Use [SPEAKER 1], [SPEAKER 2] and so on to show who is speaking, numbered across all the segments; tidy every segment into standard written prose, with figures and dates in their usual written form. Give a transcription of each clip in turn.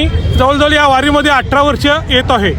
[SPEAKER 1] मी जवळजवळ या वारीमध्ये 18 वर्ष येत आहे.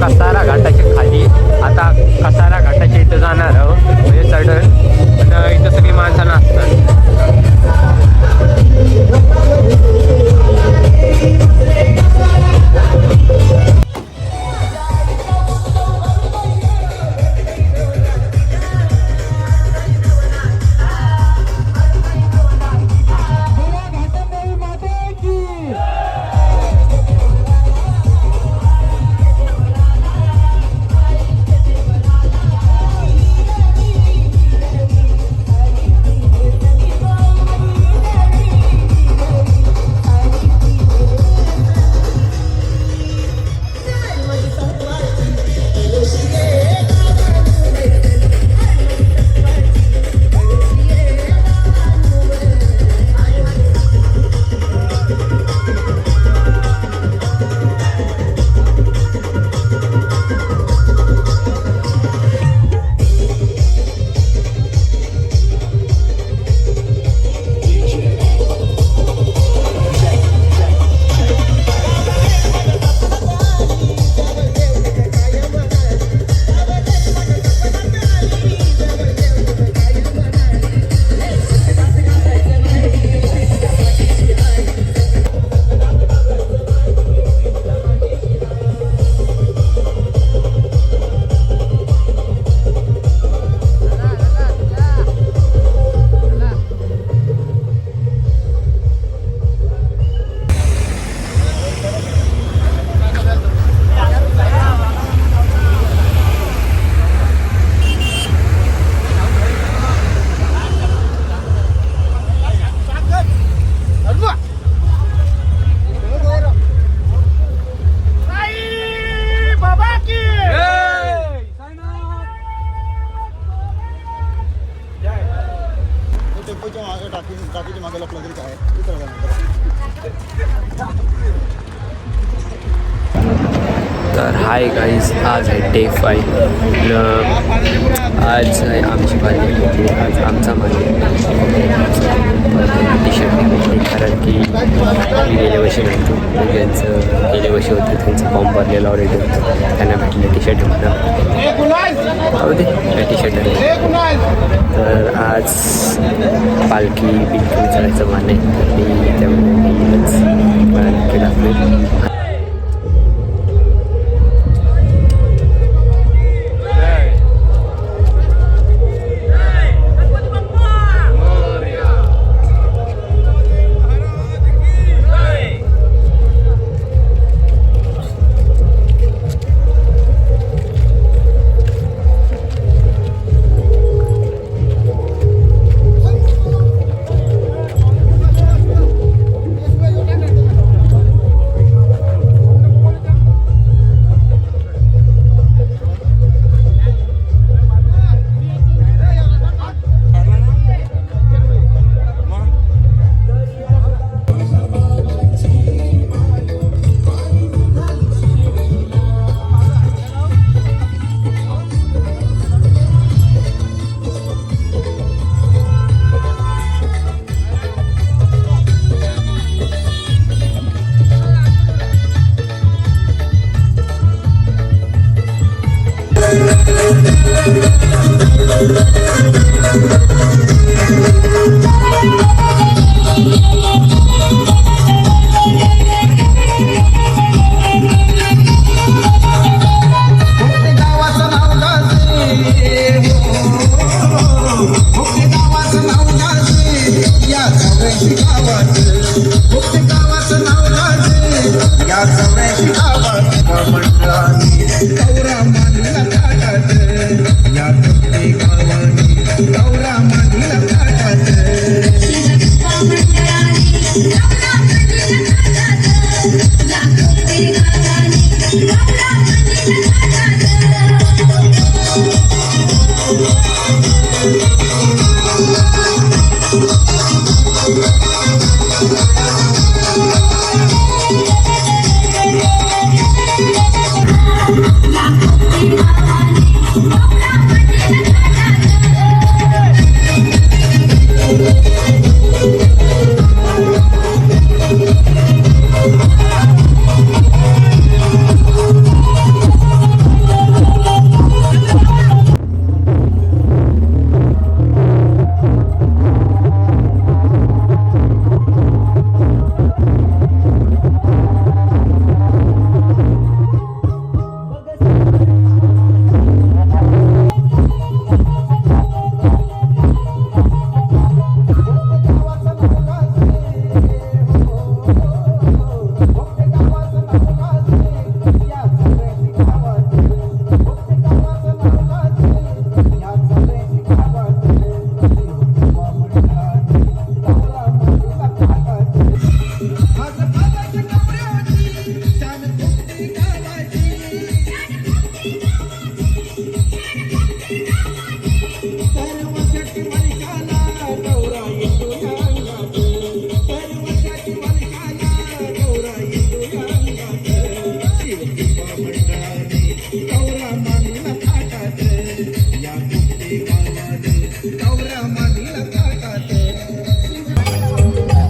[SPEAKER 2] कसारा घाटाच्या खाली आता कसारा घाटाच्या इथं जाणार आहोत. म्हणजे चढण पण इथं सगळी माणसं नसतात. तर हाय गाईज, आज आहे डे 5. आज आहे आमची बाजी, आज आमचा मागे टी शर्ट घेतली कारण की मी गेल्या वर्षी नव्हतो. ज्यांचं गेल्या वर्षी होतं त्यांचं फॉर्म भरलेला ऑलरेडी होतं, त्यांना भेटलं टी शर्ट म्हणून दे टी शर्ट. तर आज पालखी बिलकुल चढायचं मान आहे, तर मी त्यामुळे केलं.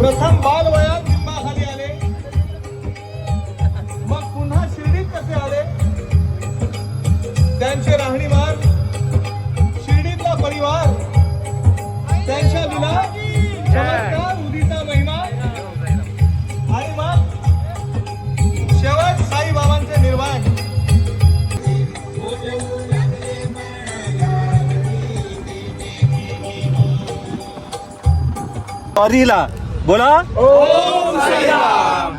[SPEAKER 3] प्रथम बालवयात लिंबाखाली आले, मग पुन्हा शिर्डीत कसे आले, त्यांचे राहणीमान, शिर्डीतला परिवार, त्यांच्या लीला, चमत्कार, उदीचा महिमा आणि मग शेवट साईबाबांचे निर्वाण.
[SPEAKER 4] वारीला बोला
[SPEAKER 3] ओम साईराम.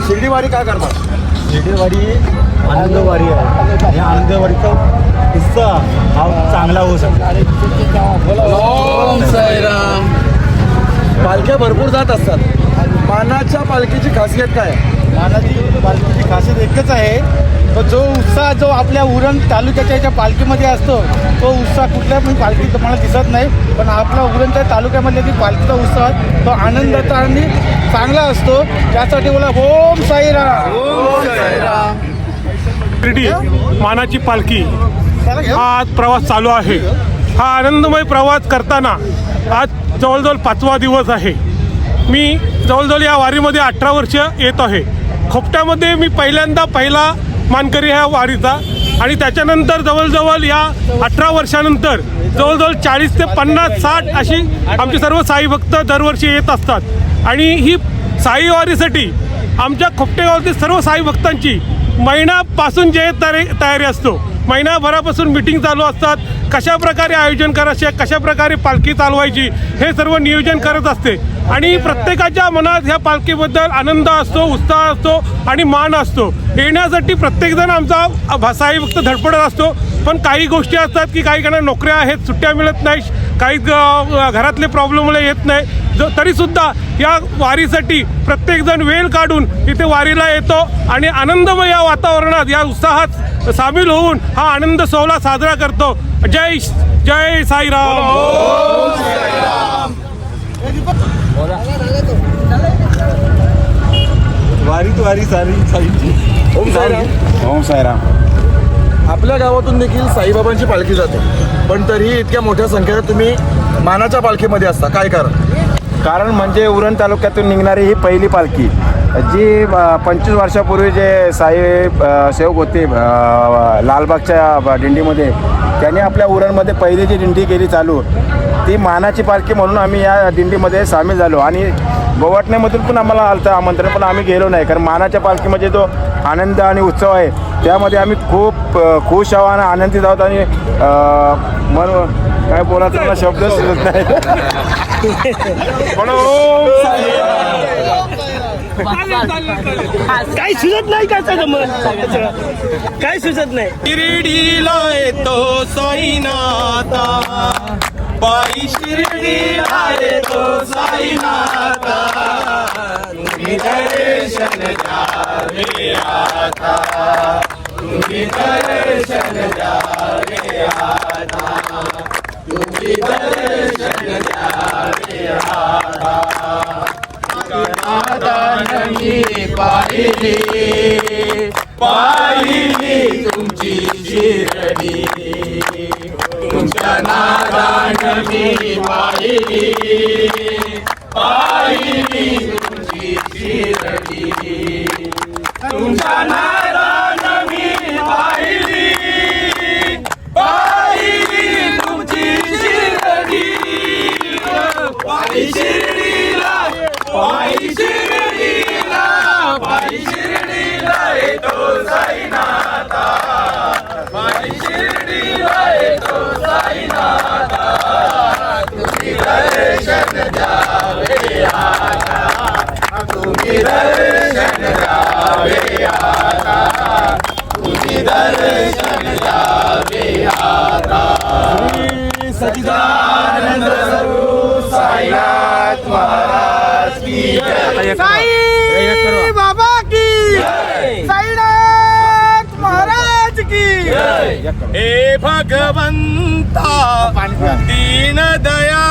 [SPEAKER 4] शिर्डीवारी काय करतात? शिर्डीवारी आनंदवारी आहे. या आनंदवारीचा किस्सा हा चांगला होऊ शकतो.
[SPEAKER 3] ओम साईराम. पालख्या भरपूर जात असतात. मानाच्या पालखीची खासियत काय?
[SPEAKER 4] मानाची पालखीची खासियत एकच आहे, तो जो उत्साह जो आपल्या उरण तालुक्याच्या याच्या पालखीमध्ये असतो तो उत्साह कुठल्या पण पालखीत मला दिसत नाही, पण आपला उरणच्या तालुक्यामधल्या जी पालखीचा उत्साह तो आनंदाचा आणि चांगला असतो. त्यासाठी बोला ओम साईराम.
[SPEAKER 3] ओम साईराम.
[SPEAKER 1] शिर्डी मानाची पालखी हा आज प्रवास चालू आहे. हा आनंदमय प्रवास करताना आज जवळजवळ 5वा दिवस आहे. मी जवळजवळ या वारीमध्ये 18 वर्ष येत आहे. खोपट्यामध्ये मी पहिला मानकरी ह्या वारीचा, आणि त्याच्यानंतर जवळजवळ या 18 वर्षानंतर जवळजवळ 40 ते 50, 60 अशी आमचे सर्व साई भक्त दरवर्षी येत असतात. आणि ही साई वारीसाठी आमच्या खोपटेगावातील सर्व साई भक्तांची महिन्यापासून जे तयारी असतो, महिनाभरापासून मीटिंग चालू असतात. कशा प्रकारे आयोजन करायचे, कशा प्रकारे पालखी चालवायची हे सर्व नियोजन करत असते. आणि प्रत्येकाच्या मनात ह्या पालखीबद्दल आनंद असतो, उत्साह असतो आणि मान असतो. येण्यासाठी प्रत्येकजण आमचा साई भक्त धडपडत असतो. पण काही गोष्टी असतात की काही जणांना नोकऱ्या आहेत, सुट्ट्या मिळत नाही, काही घरातले प्रॉब्लेममुळे येत नाही. तरीसुद्धा या वारीसाठी प्रत्येकजण वेळ काढून इथे वारीला येतो आणि आनंदमय या वातावरणात या उत्साहात सामील होऊन हा आनंद सोहळा साजरा करतो. जय जय साईराम.
[SPEAKER 4] वारी सारी साईची.
[SPEAKER 3] ओम साईराम.
[SPEAKER 4] ओम साईराम.
[SPEAKER 3] आपल्या गावातून देखील साईबाबांची पालखी जाते, पण तरीही इतक्या मोठ्या संख्येने तुम्ही मानाच्या पालखीमध्ये असता, काय कारण?
[SPEAKER 4] कारण म्हणजे उरण तालुक्यातून निघणारी ही पहिली पालखी
[SPEAKER 5] जी 25 वर्षापूर्वी जे साई सेवक होते लालबागच्या दिंडीमध्ये, त्यांनी आपल्या उरणमध्ये पहिली जी दिंडी केली चालू, ती मानाची पालखी म्हणून आम्ही या दिंडीमध्ये सामील झालो. आणि गोवाटण्यामधून पण आम्हाला आलं आमंत्रण, पण आम्ही गेलो नाही, कारण मानाच्या पालखीमध्ये जो आनंद आणि उत्सव आहे त्यामध्ये आम्ही खूप खुश आहोत आणि आनंदित आहोत. आणि काय बोलायचं मला शब्द सुचत नाही.
[SPEAKER 6] काय सुचत नाही का काय सुचत नाही.
[SPEAKER 3] शिर्डीला येतो साईनाथा, पायी शिर्डीला येतो साईनाथा, तुम्ही दर्शन द्यावे आता, तुम्ही दर्शन द्यावे आता, तुम्ही दर्शन द्यावे आता. नादानी पाहिली पाहिली तुमची शिर्डी, तुमच्या नादानी पाहिली पाहिली तुमची शिर्डी, तुमच्या नादानी पाहिली पाहिली तुमची शिर्डी, पायी शिर्डीला पायी शिर्डीला पायी शिर्डीला येतो साईनाथा, पायी शिर्डीला येतो साईनाथा, तुम्ही दर्शन द्यावे आता, तुम्ही दर्शन द्यावे आता, तुम्ही दर्शन द्यावे आता. सच्चिदानंद स्वरूप साईनाथ महाराज की जय.
[SPEAKER 4] साई बाबा की, साईनाथ महाराज की.
[SPEAKER 3] हे भगवंता दीन दया.